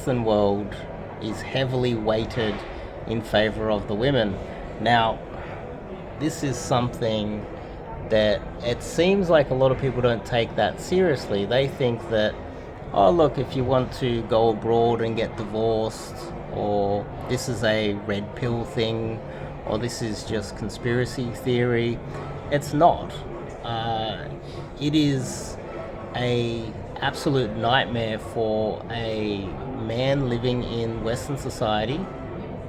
Western world is heavily weighted in favor of the women. Now, this is something that it seems like a lot of people don't take that seriously. They think that, oh, look, if you want to go abroad and get divorced, or this is a red pill thing, or this is just conspiracy theory. It's not. It is a absolute nightmare for a man living in Western society,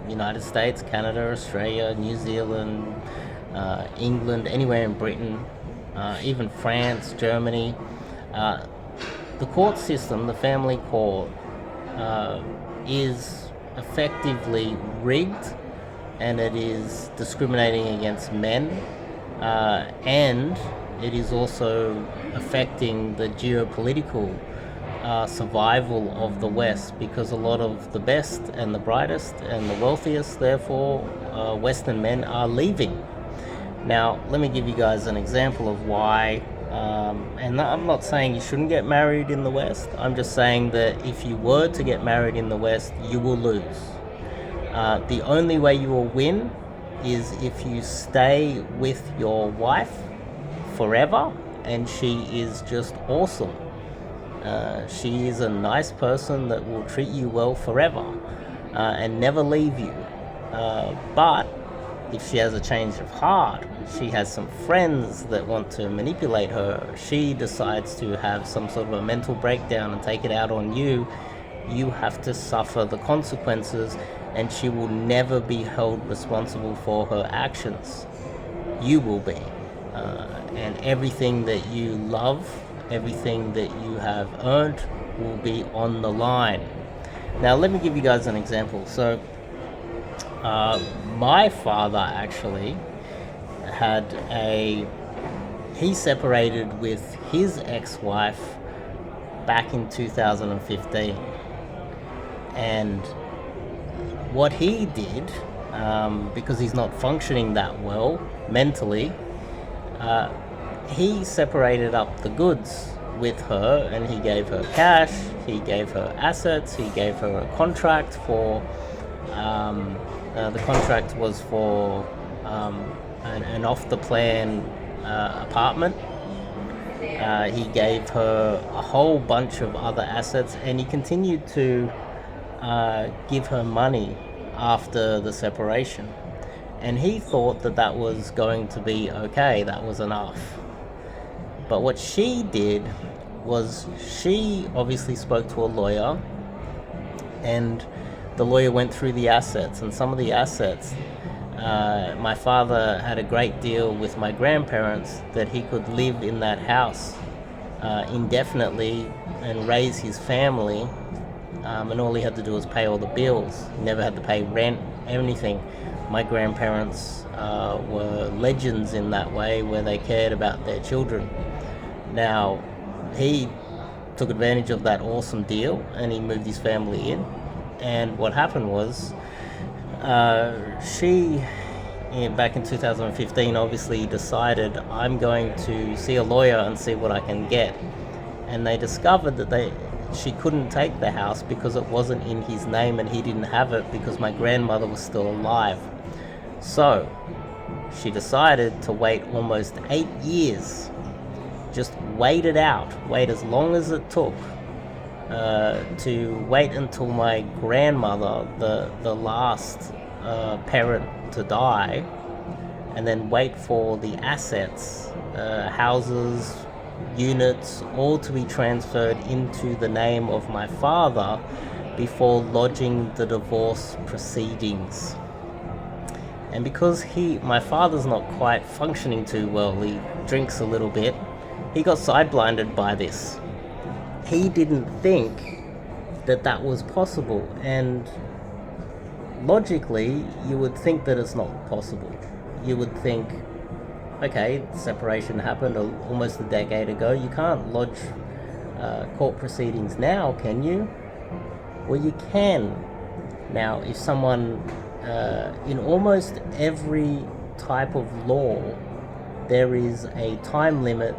United States, Canada, Australia, New Zealand, England, anywhere in Britain, even France, Germany. The court system, the family court, is effectively rigged, and it is discriminating against men, and it is also affecting the geopolitical survival of the West, because a lot of the best and the brightest and the wealthiest, therefore, Western men are leaving. Now, let me give you guys an example of why. And I'm not saying you shouldn't get married in the West. I'm just saying that if you were to get married in the West, you will lose. The only way you will win is if you stay with your wife forever and she is just awesome. She is a nice person that will treat you well forever and never leave you. But if she has a change of heart, she has some friends that want to manipulate her, she decides to have some sort of a mental breakdown and take it out on you, you have to suffer the consequences, and she will never be held responsible for her actions. You will be. And everything that you love, everything that you have earned will be on the line. Now, let me give you guys an example. So, my father actually he separated with his ex-wife back in 2015. And what he did, because he's not functioning that well mentally, he separated up the goods with her, and he gave her cash, he gave her assets, he gave her a contract for the contract was for an off-the-plan apartment. He gave her a whole bunch of other assets, and he continued to give her money after the separation. And he thought that that was going to be okay, that was enough. But what she did was she obviously spoke to a lawyer, and the lawyer went through the assets, and some of the assets, my father had a great deal with my grandparents that he could live in that house indefinitely and raise his family, and all he had to do was pay all the bills. He never had to pay rent, anything. My grandparents were legends in that way, where they cared about their children. Now, he took advantage of that awesome deal and he moved his family in. And what happened was, she, back in 2015, obviously decided, I'm going to see a lawyer and see what I can get. And they discovered that she couldn't take the house because it wasn't in his name, and he didn't have it because my grandmother was still alive. So she decided to wait almost 8 years. Just wait it out. Wait as long as it took to wait until my grandmother, the last parent to die, and then wait for the assets, houses, units, all to be transferred into the name of my father before lodging the divorce proceedings. And because my father's not quite functioning too well, he drinks a little bit, he got sideblinded by this. He didn't think that that was possible, and logically you would think that it's not possible. You would think, okay, separation happened almost a decade ago, you can't lodge court proceedings now, can you? Well, you can. Now, if someone, in almost every type of law, there is a time limit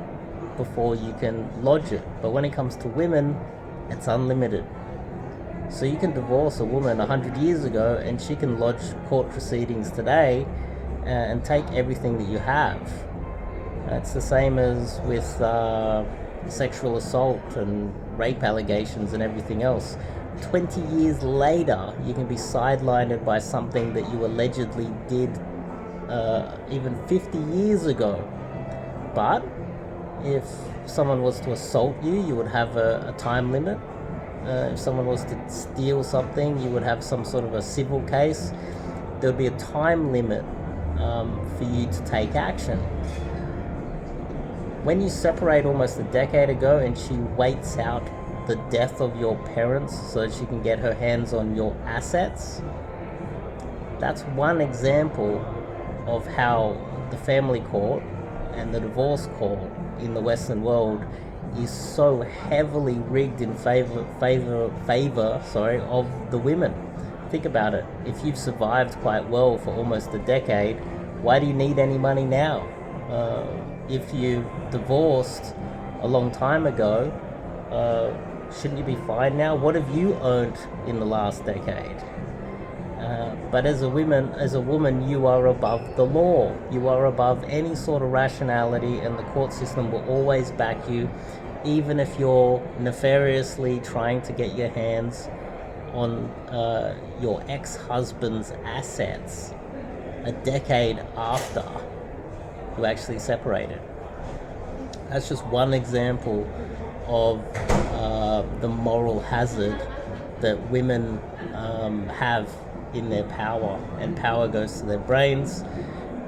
before you can lodge it. But when it comes to women, it's unlimited. So you can divorce a woman 100 years ago and she can lodge court proceedings today and take everything that you have. It's the same as with sexual assault and rape allegations and everything else. 20 years later, you can be sidelined by something that you allegedly did even 50 years ago. But if someone was to assault you, you would have a time limit. If someone was to steal something, you would have some sort of a civil case. There would be a time limit for you to take action. When you separate almost a decade ago and she waits out the death of your parents so that she can get her hands on your assets, that's one example of how the family court and the divorce court in the Western world is so heavily rigged in favor of the women. Think about it. If you've survived quite well for almost a decade, why do you need any money now? If you divorced a long time ago, shouldn't you be fine now? What have you earned in the last decade? But as a woman, you are above the law. You are above any sort of rationality, and the court system will always back you, even if you're nefariously trying to get your hands on your ex-husband's assets a decade after you actually separated. That's just one example of the moral hazard that women have in their power, and power goes to their brains,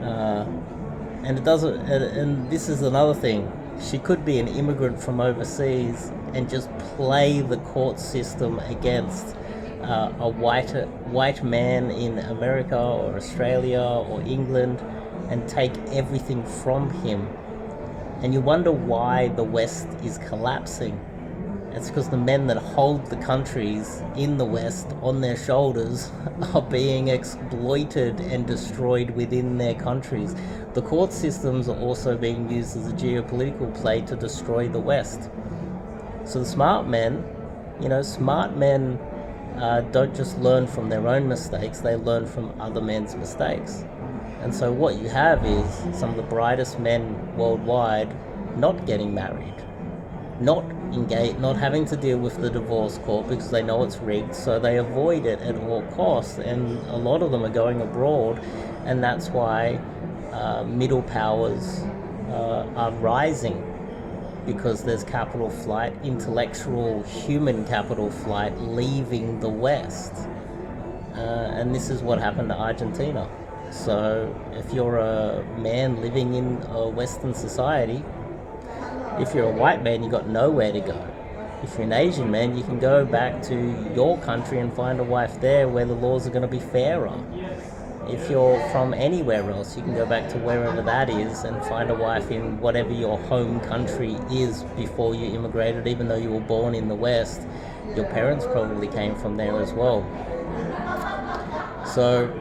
and it doesn't. And this is another thing. She could be an immigrant from overseas and just play the court system against a white man in America or Australia or England and take everything from him. And you wonder why the West is collapsing. It's because the men that hold the countries in the West on their shoulders are being exploited and destroyed within their countries. The court systems are also being used as a geopolitical play to destroy the West. So the smart men don't just learn from their own mistakes, they learn from other men's mistakes. And so what you have is some of the brightest men worldwide not getting married, not having to deal with the divorce court because they know it's rigged, so they avoid it at all costs. And a lot of them are going abroad, and that's why middle powers are rising, because there's capital flight, intellectual human capital flight leaving the West. And this is what happened to Argentina. So if you're a man living in a Western society, if you're a white man, you've got nowhere to go. If you're an Asian man, you can go back to your country and find a wife there where the laws are going to be fairer. If you're from anywhere else, you can go back to wherever that is and find a wife in whatever your home country is before you immigrated. Even though you were born in the West, your parents probably came from there as well. So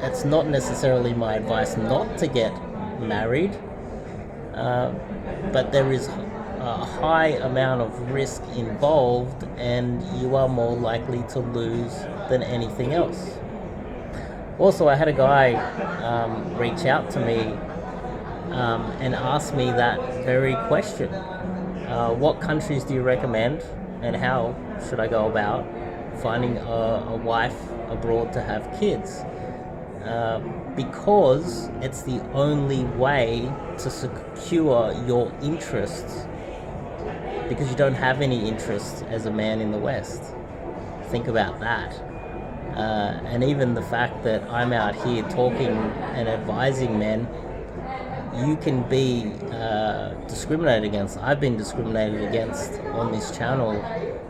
it's not necessarily my advice not to get married, but there is a high amount of risk involved, and you are more likely to lose than anything else. Also, I had a guy reach out to me and ask me that very question. What countries do you recommend, and how should I go about finding a wife abroad to have kids? Because it's the only way to secure your interests, because you don't have any interests as a man in the West. Think about that. And even the fact that I'm out here talking and advising men, you can be discriminated against. I've been discriminated against on this channel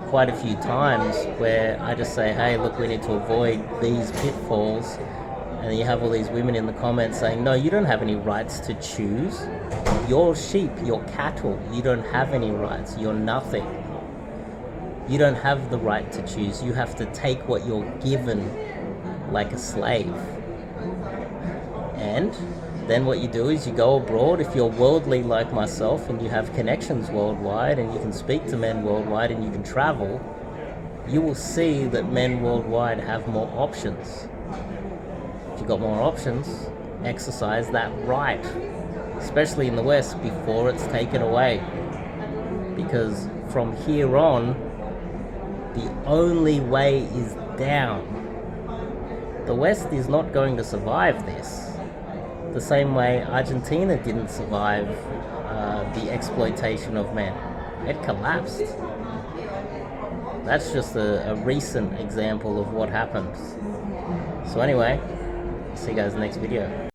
quite a few times, where I just say, hey, look, we need to avoid these pitfalls. And you have all these women in the comments saying, no, you don't have any rights to choose. You're sheep, you're cattle, you don't have any rights, you're nothing. You don't have the right to choose. You have to take what you're given like a slave. And then what you do is you go abroad. If you're worldly like myself and you have connections worldwide and you can speak to men worldwide and you can travel, you will see that men worldwide have more options. If you've got more options, exercise that right, especially in the West, before it's taken away. Because from here on, the only way is down. The West is not going to survive this. The same way Argentina didn't survive the exploitation of men. It collapsed. That's just a recent example of what happens. So anyway, see you guys in the next video.